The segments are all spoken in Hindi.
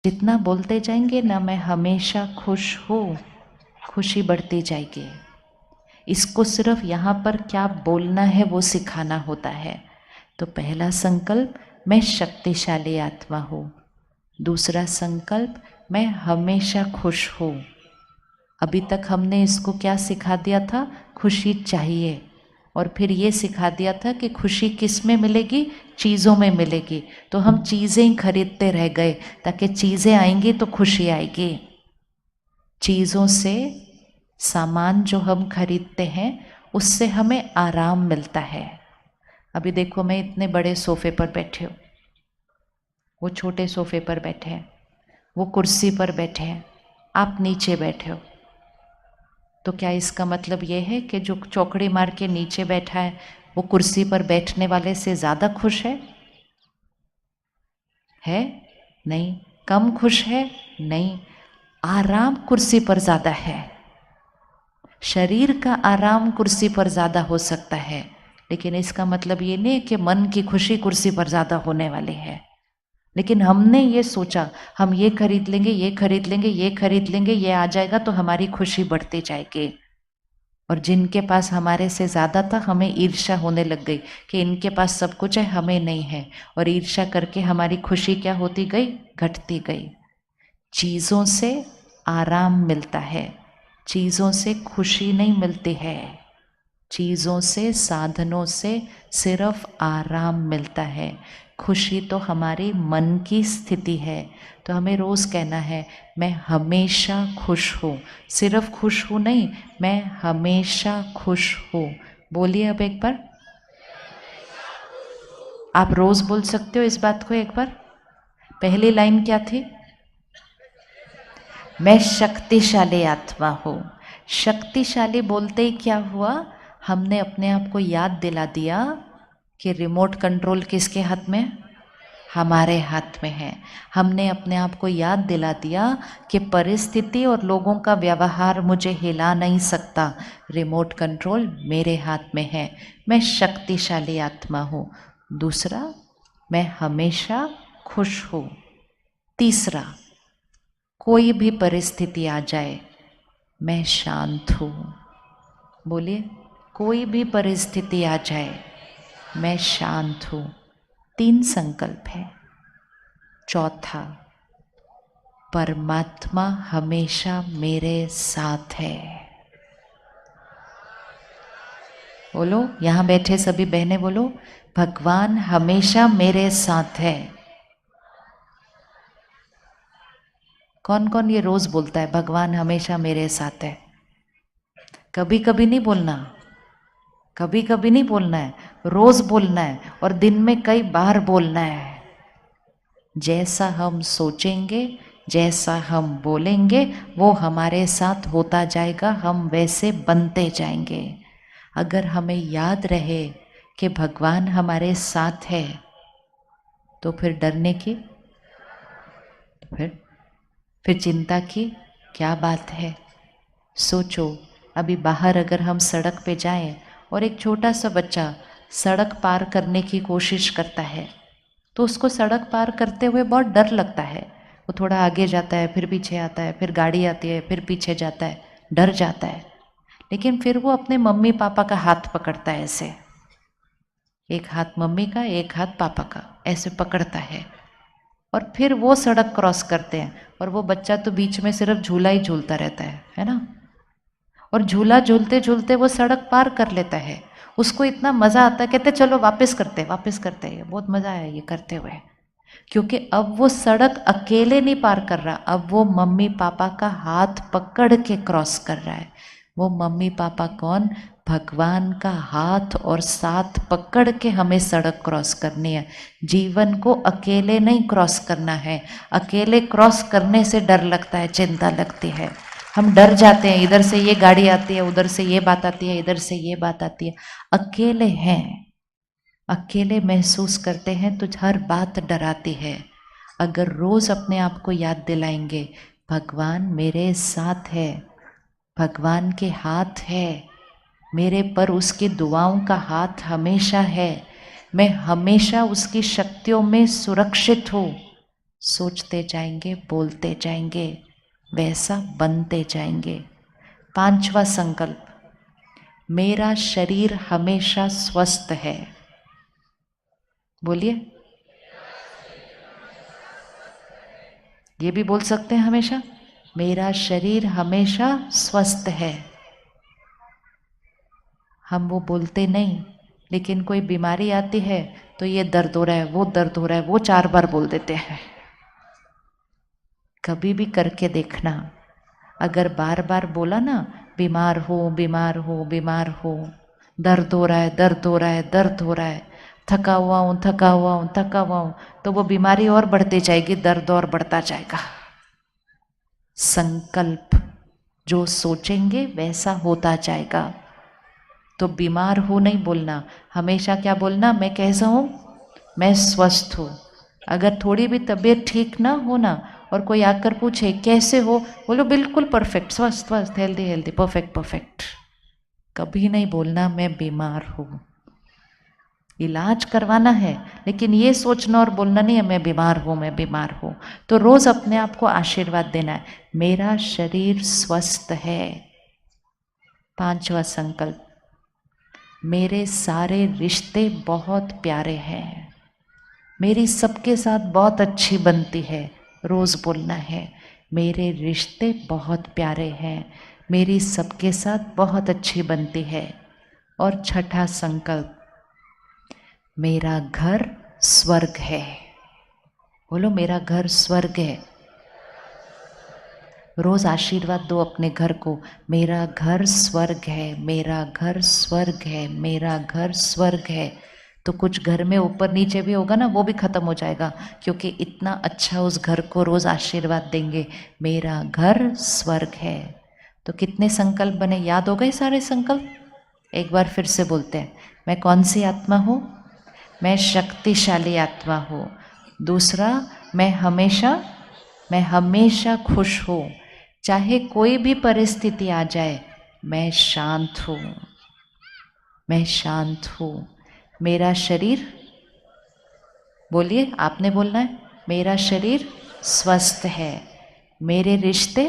जितना बोलते जाएंगे ना मैं हमेशा खुश हूँ, खुशी बढ़ती जाएगी। इसको सिर्फ यहाँ पर क्या बोलना है वो सिखाना होता है। तो पहला संकल्प, मैं शक्तिशाली आत्मा हूँ। दूसरा संकल्प, मैं हमेशा खुश हूँ। अभी तक हमने इसको क्या सिखा दिया था? खुशी चाहिए। और फिर ये सिखा दिया था कि खुशी किस में मिलेगी? चीज़ों में मिलेगी। तो हम चीज़ें ही खरीदते रह गए, ताकि चीज़ें आएंगी तो खुशी आएगी। चीज़ों से, सामान जो हम खरीदते हैं उससे हमें आराम मिलता है। अभी देखो, मैं इतने बड़े सोफे पर बैठे हूँ, वो छोटे सोफे पर बैठे हैं, वो कुर्सी पर बैठे हैं, आप नीचे बैठे हो। तो क्या इसका मतलब ये है कि जो चौकड़ी मार के नीचे बैठा है वो कुर्सी पर बैठने वाले से ज़्यादा खुश है? नहीं। कम खुश है? नहीं। आराम कुर्सी पर ज़्यादा है। शरीर का आराम कुर्सी पर ज़्यादा हो सकता है, लेकिन इसका मतलब ये नहीं कि मन की खुशी कुर्सी पर ज़्यादा होने वाली है। लेकिन हमने ये सोचा, हम ये खरीद लेंगे, ये खरीद लेंगे, ये खरीद लेंगे, ये आ जाएगा तो हमारी खुशी बढ़ती जाएगी। और जिनके पास हमारे से ज़्यादा था, हमें ईर्ष्या होने लग गई कि इनके पास सब कुछ है, हमें नहीं है। और ईर्ष्या करके हमारी खुशी क्या होती गई? घटती गई। चीज़ों से आराम मिलता है, चीज़ों से खुशी नहीं मिलती है। चीज़ों से, साधनों से सिर्फ आराम मिलता है। खुशी तो हमारी मन की स्थिति है। तो हमें रोज़ कहना है, मैं हमेशा खुश हूँ। सिर्फ खुश हूँ नहीं, मैं हमेशा खुश हूँ। बोलिए अब एक बार। आप रोज़ बोल सकते हो इस बात को एक बार। पहली लाइन क्या थी? मैं शक्तिशाली आत्मा हूँ। शक्तिशाली बोलते ही क्या हुआ? हमने अपने आप को याद दिला दिया कि रिमोट कंट्रोल किसके हाथ में? हमारे हाथ में है। हमने अपने आप को याद दिला दिया कि परिस्थिति और लोगों का व्यवहार मुझे हिला नहीं सकता, रिमोट कंट्रोल मेरे हाथ में है। मैं शक्तिशाली आत्मा हूँ। दूसरा, मैं हमेशा खुश हूँ। तीसरा, कोई भी परिस्थिति आ जाए मैं शांत हूँ। बोलिए, कोई भी परिस्थिति आ जाए मैं शांत हूँ। 3 संकल्प है। चौथा, परमात्मा हमेशा मेरे साथ है। बोलो, यहाँ बैठे सभी बहनें बोलो, भगवान हमेशा मेरे साथ है। कौन कौन ये रोज बोलता है, भगवान हमेशा मेरे साथ है? कभी कभी नहीं बोलना, कभी कभी नहीं बोलना है, रोज बोलना है। और दिन में कई बार बोलना है। जैसा हम सोचेंगे, जैसा हम बोलेंगे, वो हमारे साथ होता जाएगा, हम वैसे बनते जाएंगे। अगर हमें याद रहे कि भगवान हमारे साथ है, तो फिर डरने की, फिर चिंता की क्या बात है? सोचो, अभी बाहर अगर हम सड़क पे जाएं और एक छोटा सा बच्चा सड़क पार करने की कोशिश करता है, तो उसको सड़क पार करते हुए बहुत डर लगता है। वो थोड़ा आगे जाता है, फिर पीछे आता है, फिर गाड़ी आती है, फिर पीछे जाता है, डर जाता है। लेकिन फिर वो अपने मम्मी पापा का हाथ पकड़ता है, ऐसे एक हाथ मम्मी का, एक हाथ पापा का, ऐसे पकड़ता है। और फिर वो सड़क क्रॉस करते हैं, और वो बच्चा तो बीच में सिर्फ झूला ही झूलता रहता है ना। और झूला झूलते झूलते वो सड़क पार कर लेता है। उसको इतना मज़ा आता है, कहते चलो वापस करते, वापस करते हैं, बहुत मज़ा आया ये करते हुए। क्योंकि अब वो सड़क अकेले नहीं पार कर रहा, अब वो मम्मी पापा का हाथ पकड़ के क्रॉस कर रहा है। वो मम्मी पापा कौन? भगवान का हाथ और साथ पकड़ के हमें सड़क क्रॉस करनी है। जीवन को अकेले नहीं क्रॉस करना है। अकेले क्रॉस करने से डर लगता है, चिंता लगती है, हम डर जाते हैं, इधर से ये गाड़ी आती है, उधर से ये बात आती है, इधर से ये बात आती है। अकेले हैं, अकेले महसूस करते हैं तो हर बात डराती है। अगर रोज अपने आप को याद दिलाएंगे, भगवान मेरे साथ है, भगवान के हाथ है मेरे पर, उसकी दुआओं का हाथ हमेशा है, मैं हमेशा उसकी शक्तियों में सुरक्षित हूँ। सोचते जाएंगे, बोलते जाएंगे, वैसा बनते जाएंगे। 5वां संकल्प, मेरा शरीर हमेशा स्वस्थ है। बोलिए, ये भी बोल सकते हैं हमेशा, मेरा शरीर हमेशा स्वस्थ है। हम वो बोलते नहीं, लेकिन कोई बीमारी आती है तो ये दर्द हो रहा है, वो दर्द हो रहा है, वो 4 बार बोल देते हैं। कभी भी करके देखना, अगर बार बार बोला ना, बीमार हो बीमार हो बीमार हो, दर्द हो रहा है दर्द हो रहा है दर्द हो रहा है, थका हुआ हूँ थका हुआ हूँ थका हुआ हूँ, तो वो बीमारी और बढ़ती जाएगी, दर्द और बढ़ता जाएगा। संकल्प, जो सोचेंगे वैसा होता जाएगा। तो बीमार हो नहीं बोलना, हमेशा क्या बोलना, मैं कैसा हूँ, मैं स्वस्थ हूँ। अगर थोड़ी भी तबीयत ठीक ना हो ना, और कोई आकर पूछे कैसे हो, बोलो बिल्कुल परफेक्ट, स्वस्थ स्वस्थ, हेल्दी हेल्दी, परफेक्ट परफेक्ट। कभी नहीं बोलना मैं बीमार हूँ। इलाज करवाना है, लेकिन ये सोचना और बोलना नहीं है मैं बीमार हूँ मैं बीमार हूँ। तो रोज अपने आप को आशीर्वाद देना है, मेरा शरीर स्वस्थ है। 5वां संकल्प, मेरे सारे रिश्ते बहुत प्यारे हैं, मेरी सबके साथ बहुत अच्छी बनती है। रोज बोलना है, मेरे रिश्ते बहुत प्यारे हैं, मेरी सबके साथ बहुत अच्छी बनती है। और 6ठा संकल्प, मेरा घर स्वर्ग है। बोलो, मेरा घर स्वर्ग है। रोज आशीर्वाद दो अपने घर को, मेरा घर स्वर्ग है, मेरा घर स्वर्ग है, मेरा घर स्वर्ग है। तो कुछ घर में ऊपर नीचे भी होगा ना, वो भी खत्म हो जाएगा, क्योंकि इतना अच्छा उस घर को रोज आशीर्वाद देंगे, मेरा घर स्वर्ग है। तो कितने संकल्प बने, याद हो गए सारे संकल्प? एक बार फिर से बोलते हैं, मैं कौन सी आत्मा हूँ, मैं शक्तिशाली आत्मा हूँ। दूसरा, मैं हमेशा खुश हूँ, चाहे कोई भी परिस्थिति आ जाए मैं शांत हूँ, मैं शांत हूँ। मेरा शरीर, बोलिए, आपने बोलना है, मेरा शरीर स्वस्थ है, मेरे रिश्ते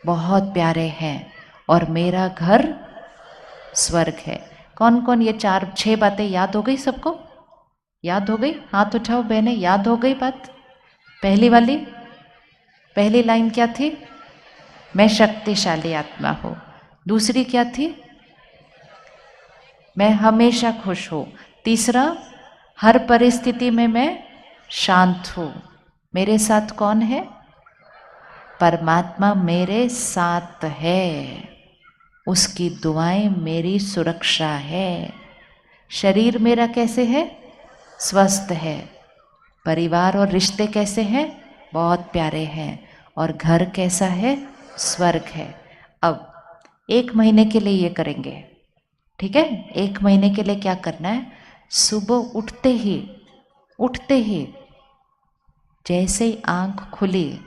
बहुत प्यारे हैं, और मेरा घर स्वर्ग है। कौन कौन ये 4-6 बातें याद हो गई सबको? याद हो गई? हाथ उठाओ बहने, याद हो गई बात? पहली वाली, पहली लाइन क्या थी? मैं शक्तिशाली आत्मा हूँ। दूसरी क्या थी? मैं हमेशा खुश हूँ। तीसरा, हर परिस्थिति में मैं शांत हूँ। मेरे साथ कौन है? परमात्मा मेरे साथ है, उसकी दुआएं मेरी सुरक्षा है। शरीर मेरा कैसे है? स्वस्थ है। परिवार और रिश्ते कैसे हैं? बहुत प्यारे हैं। और घर कैसा है? स्वर्ग है। अब 1 महीने के लिए ये करेंगे, ठीक है? 1 महीने के लिए क्या करना है? सुबह उठते ही जैसे ही आंख खुली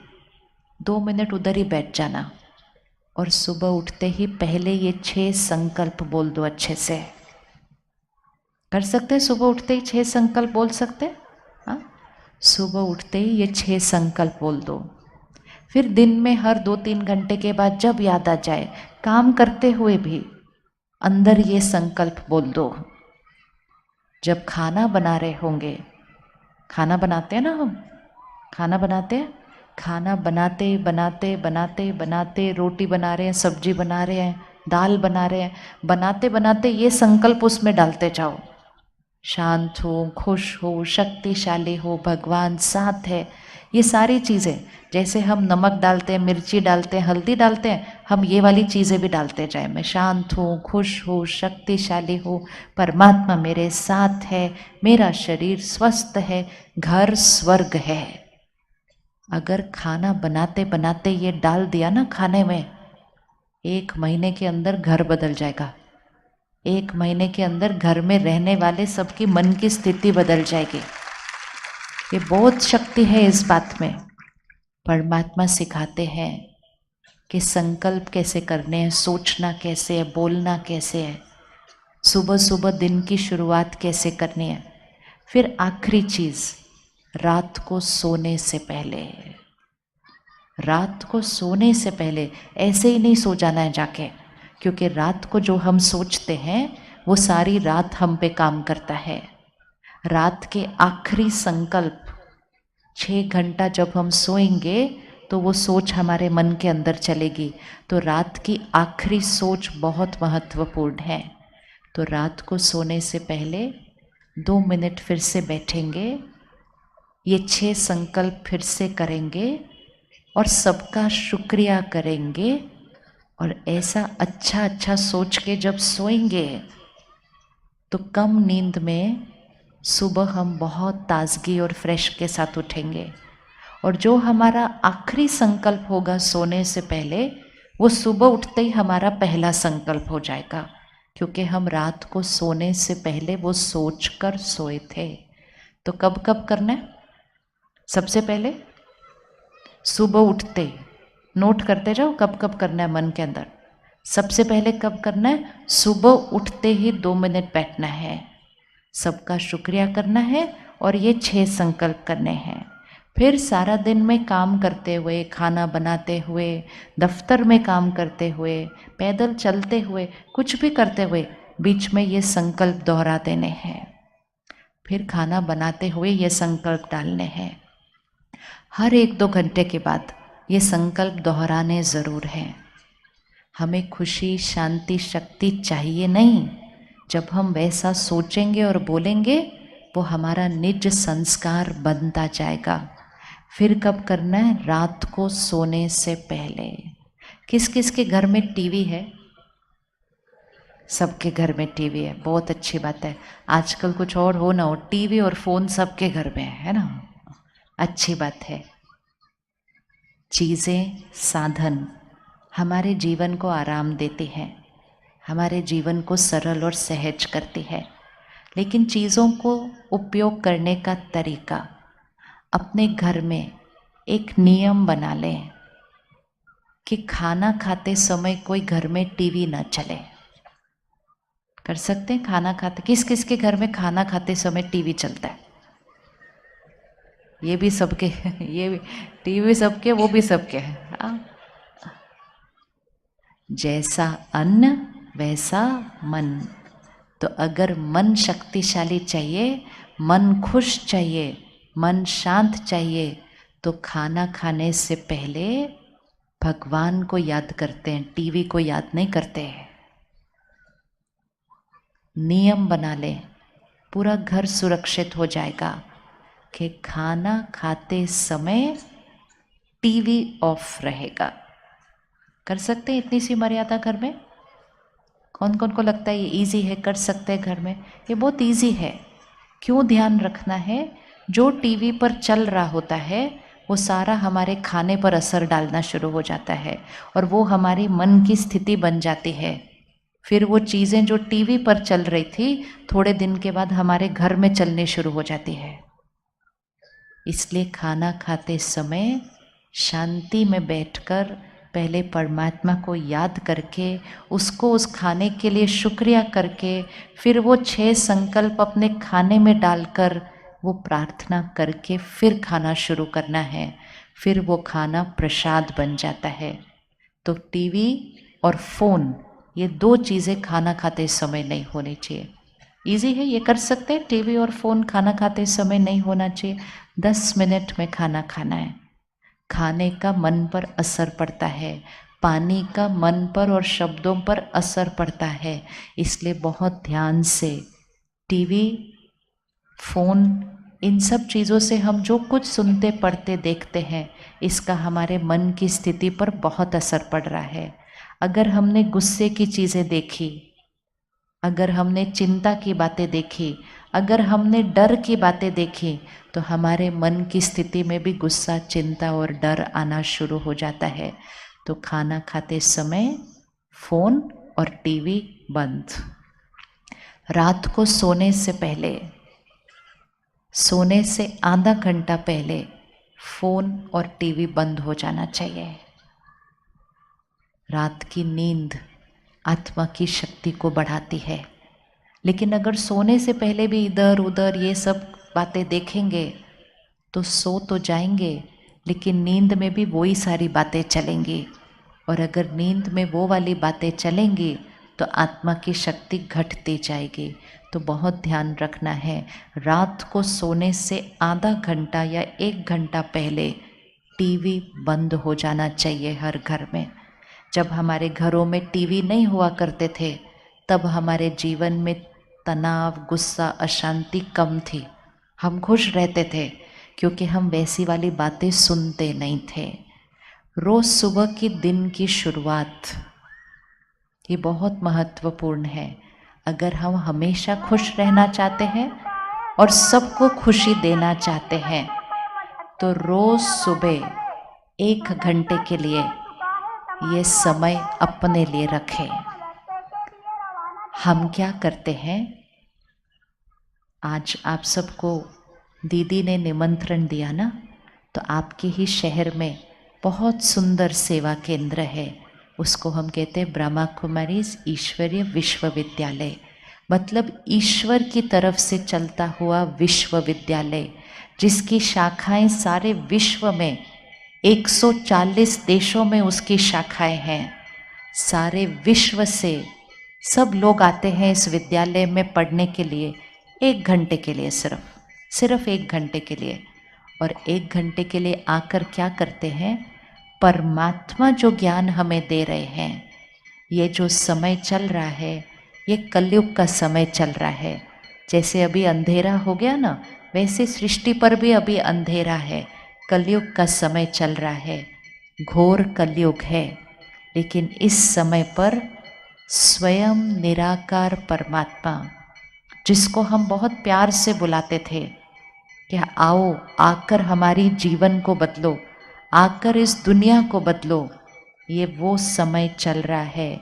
2 मिनट उधर ही बैठ जाना, और सुबह उठते ही पहले ये 6 संकल्प बोल दो अच्छे से। कर सकते हैं? सुबह उठते ही 6 संकल्प बोल सकते हैं? हाँ, सुबह उठते ही ये 6 संकल्प बोल दो। फिर दिन में हर 2-3 घंटे के बाद जब याद आ जाए, काम करते हुए भी अंदर ये संकल्प बोल दो। जब खाना बना रहे होंगे, खाना बनाते हैं ना हम, खाना बनाते हैं, खाना बनाते बनाते बनाते बनाते रोटी बना रहे हैं, सब्जी बना रहे हैं, दाल बना रहे हैं, बनाते बनाते ये संकल्प उसमें डालते जाओ, शांत हो, खुश हो, शक्तिशाली हो, भगवान साथ है। ये सारी चीज़ें, जैसे हम नमक डालते हैं, मिर्ची डालते हैं, हल्दी डालते हैं, हम ये वाली चीज़ें भी डालते जाए। मैं शांत हूँ, खुश हूँ, शक्तिशाली हूँ, परमात्मा मेरे साथ है, मेरा शरीर स्वस्थ है, घर स्वर्ग है। अगर खाना बनाते बनाते ये डाल दिया ना खाने में, 1 महीने के अंदर घर बदल जाएगा। 1 महीने के अंदर घर में रहने वाले सबकी मन की स्थिति बदल जाएगी। ये बहुत शक्ति है इस बात में। परमात्मा सिखाते हैं कि संकल्प कैसे करने हैं, सोचना कैसे है, बोलना कैसे है, सुबह सुबह दिन की शुरुआत कैसे करनी है। फिर आखिरी चीज़, रात को सोने से पहले, रात को सोने से पहले ऐसे ही नहीं सो जाना है जाके, क्योंकि रात को जो हम सोचते हैं वो सारी रात हम पे काम करता है। रात के आखिरी संकल्प 6 घंटा जब हम सोएंगे तो वो सोच हमारे मन के अंदर चलेगी। तो रात की आखिरी सोच बहुत महत्वपूर्ण है। तो रात को सोने से पहले 2 मिनट फिर से बैठेंगे, ये 6 संकल्प फिर से करेंगे और सबका शुक्रिया करेंगे। और ऐसा अच्छा अच्छा सोच के जब सोएंगे तो कम नींद में सुबह हम बहुत ताजगी और फ्रेश के साथ उठेंगे। और जो हमारा आखिरी संकल्प होगा सोने से पहले, वो सुबह उठते ही हमारा पहला संकल्प हो जाएगा, क्योंकि हम रात को सोने से पहले वो सोच कर सोए थे। तो कब कब करना है? सबसे पहले सुबह उठते, नोट करते जाओ कब कब करना है मन के अंदर। सबसे पहले कब करना है? सुबह उठते ही 2 मिनट बैठना है, सबका शुक्रिया करना है और ये 6 संकल्प करने हैं। फिर सारा दिन में काम करते हुए, खाना बनाते हुए, दफ्तर में काम करते हुए, पैदल चलते हुए, कुछ भी करते हुए बीच में ये संकल्प दोहरा देने हैं। फिर खाना बनाते हुए ये संकल्प डालने हैं। हर 1-2 घंटे के बाद ये संकल्प दोहराने ज़रूर हैं। हमें खुशी, शांति, शक्ति चाहिए नहीं। जब हम वैसा सोचेंगे और बोलेंगे वो हमारा निज संस्कार बनता जाएगा। फिर कब करना है? रात को सोने से पहले। किस किस के घर में टीवी है? सबके घर में टीवी है, बहुत अच्छी बात है। आजकल कुछ और हो ना हो, टीवी और फ़ोन सबके घर में है ना, अच्छी बात है। चीज़ें, साधन हमारे जीवन को आराम देती हैं, हमारे जीवन को सरल और सहज करती है। लेकिन चीज़ों को उपयोग करने का तरीका, अपने घर में एक नियम बना लें कि खाना खाते समय कोई घर में टीवी ना चले। कर सकते हैं? खाना खाते किस किस के घर में खाना खाते समय टीवी चलता है? ये भी सबके ये भी टीवी सबके, वो भी सबके हैं। जैसा अन्न वैसा मन। तो अगर मन शक्तिशाली चाहिए, मन खुश चाहिए, मन शांत चाहिए, तो खाना खाने से पहले भगवान को याद करते हैं, टीवी को याद नहीं करते हैं। नियम बना ले, पूरा घर सुरक्षित हो जाएगा कि खाना खाते समय टीवी ऑफ रहेगा। कर सकते हैं इतनी सी मर्यादा घर में? कौन कौन को लगता है ये इजी है, कर सकते हैं घर में? ये बहुत इजी है। क्यों ध्यान रखना है? जो टीवी पर चल रहा होता है वो सारा हमारे खाने पर असर डालना शुरू हो जाता है और वो हमारी मन की स्थिति बन जाती है। फिर वो चीज़ें जो टीवी पर चल रही थी थोड़े दिन के बाद हमारे घर में चलने शुरू हो जाती है। इसलिए खाना खाते समय शांति में बैठकर पहले परमात्मा को याद करके, उसको उस खाने के लिए शुक्रिया करके, फिर वो 6 संकल्प अपने खाने में डालकर वो प्रार्थना करके फिर खाना शुरू करना है। फिर वो खाना प्रसाद बन जाता है। तो टीवी और फ़ोन, ये 2 चीज़ें खाना खाते समय नहीं होनी चाहिए। इजी है, ये कर सकते हैं। टीवी और फ़ोन खाना खाते समय नहीं होना चाहिए। 10 मिनट में खाना खाना है। खाने का मन पर असर पड़ता है, पानी का मन पर और शब्दों पर असर पड़ता है। इसलिए बहुत ध्यान से टीवी, फ़ोन, इन सब चीज़ों से हम जो कुछ सुनते, पढ़ते, देखते हैं, इसका हमारे मन की स्थिति पर बहुत असर पड़ रहा है। अगर हमने गुस्से की चीज़ें देखी, अगर हमने चिंता की बातें देखी, अगर हमने डर की बातें देखी, तो हमारे मन की स्थिति में भी गुस्सा, चिंता और डर आना शुरू हो जाता है। तो खाना खाते समय फ़ोन और टीवी बंद। रात को सोने से पहले, सोने से आधा घंटा पहले फ़ोन और टीवी बंद हो जाना चाहिए। रात की नींद आत्मा की शक्ति को बढ़ाती है। लेकिन अगर सोने से पहले भी इधर उधर ये सब बातें देखेंगे तो सो तो जाएंगे, लेकिन नींद में भी वही सारी बातें चलेंगी। और अगर नींद में वो वाली बातें चलेंगी तो आत्मा की शक्ति घटती जाएगी। तो बहुत ध्यान रखना है, रात को सोने से आधा घंटा या 1 घंटा पहले टीवी बंद हो जाना चाहिए हर घर में। जब हमारे घरों में टीवी नहीं हुआ करते थे, तब हमारे जीवन में तनाव, गुस्सा, अशांति कम थी। हम खुश रहते थे क्योंकि हम वैसी वाली बातें सुनते नहीं थे। रोज सुबह की दिन की शुरुआत ये बहुत महत्वपूर्ण है। अगर हम हमेशा खुश रहना चाहते हैं और सबको खुशी देना चाहते हैं, तो रोज सुबह 1 घंटे के लिए ये समय अपने लिए रखें। हम क्या करते हैं, आज आप सबको दीदी ने निमंत्रण दिया ना, तो आपके ही शहर में बहुत सुंदर सेवा केंद्र है, उसको हम कहते हैं ब्रह्मा कुमारीज ईश्वरीय विश्वविद्यालय। मतलब ईश्वर की तरफ से चलता हुआ विश्वविद्यालय, जिसकी शाखाएं सारे विश्व में 140 देशों में उसकी शाखाएं हैं। सारे विश्व से सब लोग आते हैं इस विद्यालय में पढ़ने के लिए, 1 घंटे के लिए, सिर्फ 1 घंटे के लिए। और 1 घंटे के लिए आकर क्या करते हैं, परमात्मा जो ज्ञान हमें दे रहे हैं। ये जो समय चल रहा है, ये कलयुग का समय चल रहा है। जैसे अभी अंधेरा हो गया ना, वैसे सृष्टि पर भी अभी अंधेरा है। कलयुग का समय चल रहा है, घोर कलयुग है। लेकिन इस समय पर स्वयं निराकार परमात्मा, जिसको हम बहुत प्यार से बुलाते थे कि आओ आकर हमारी जीवन को बदलो, आकर इस दुनिया को बदलो, ये वो समय चल रहा है।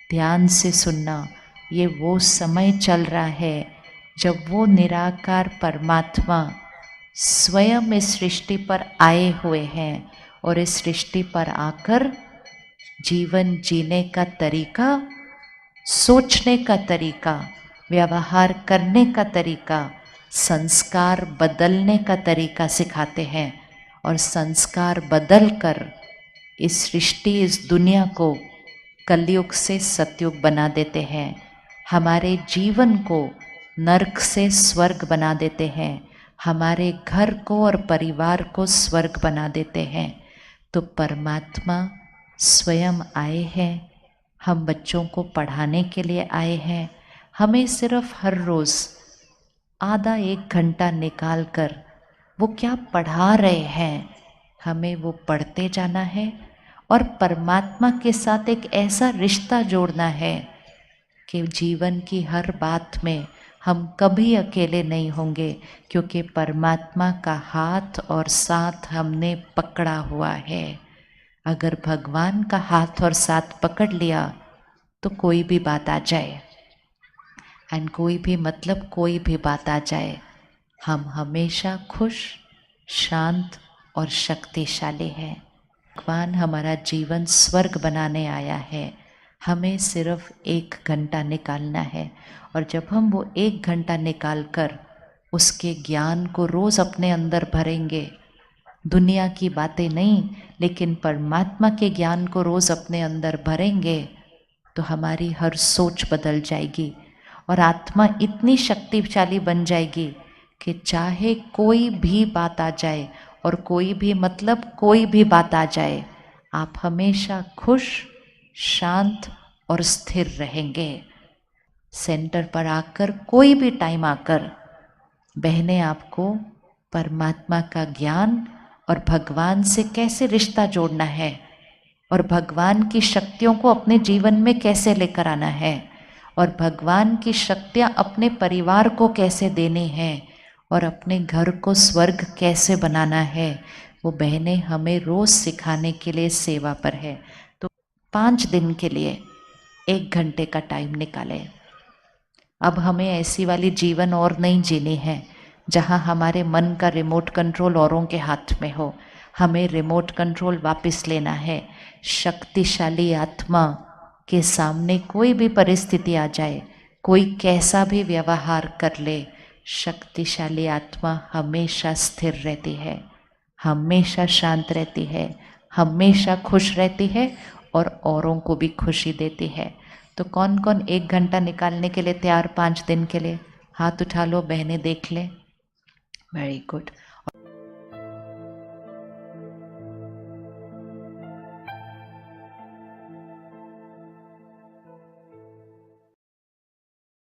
ध्यान से सुनना, ये वो समय चल रहा है जब वो निराकार परमात्मा स्वयं इस सृष्टि पर आए हुए हैं और इस सृष्टि पर आकर जीवन जीने का तरीका, सोचने का तरीका, व्यवहार करने का तरीका, संस्कार बदलने का तरीका सिखाते हैं। और संस्कार बदल कर इस सृष्टि, इस दुनिया को कलयुग से सतयुग बना देते हैं। हमारे जीवन को नरक से स्वर्ग बना देते हैं, हमारे घर को और परिवार को स्वर्ग बना देते हैं। तो परमात्मा स्वयं आए हैं, हम बच्चों को पढ़ाने के लिए आए हैं। हमें सिर्फ हर रोज़ आधा 1 घंटा निकाल कर वो क्या पढ़ा रहे हैं, हमें वो पढ़ते जाना है। और परमात्मा के साथ एक ऐसा रिश्ता जोड़ना है कि जीवन की हर बात में हम कभी अकेले नहीं होंगे, क्योंकि परमात्मा का हाथ और साथ हमने पकड़ा हुआ है। अगर भगवान का हाथ और साथ पकड़ लिया तो कोई भी बात आ जाए, एंड कोई भी मतलब कोई भी बात आ जाए, हम हमेशा खुश, शांत और शक्तिशाली हैं। भगवान हमारा जीवन स्वर्ग बनाने आया है, हमें सिर्फ 1 घंटा निकालना है। और जब हम वो 1 घंटा निकाल कर उसके ज्ञान को रोज़ अपने अंदर भरेंगे, दुनिया की बातें नहीं लेकिन परमात्मा के ज्ञान को रोज़ अपने अंदर भरेंगे, तो हमारी हर सोच बदल जाएगी और आत्मा इतनी शक्तिशाली बन जाएगी कि चाहे कोई भी बात आ जाए और कोई भी मतलब कोई भी बात आ जाए, आप हमेशा खुश, शांत और स्थिर रहेंगे। सेंटर पर आकर कोई भी टाइम आकर बहनें आपको परमात्मा का ज्ञान और भगवान से कैसे रिश्ता जोड़ना है और भगवान की शक्तियों को अपने जीवन में कैसे लेकर आना है और भगवान की शक्तियाँ अपने परिवार को कैसे देनी है और अपने घर को स्वर्ग कैसे बनाना है, वो बहनें हमें रोज़ सिखाने के लिए सेवा पर है। तो 5 दिन के लिए 1 घंटे का टाइम निकालें। अब हमें ऐसी वाली जीवन और नहीं जीनी है जहाँ हमारे मन का रिमोट कंट्रोल औरों के हाथ में हो। हमें रिमोट कंट्रोल वापस लेना है। शक्तिशाली आत्मा के सामने कोई भी परिस्थिति आ जाए, कोई कैसा भी व्यवहार कर ले, शक्तिशाली आत्मा हमेशा स्थिर रहती है, हमेशा शांत रहती है, हमेशा खुश रहती है और औरों को भी खुशी देती है। तो कौन कौन 1 घंटा निकालने के लिए तैयार 5 दिन के लिए? हाथ उठा लो, बहनें देख लें। Very good.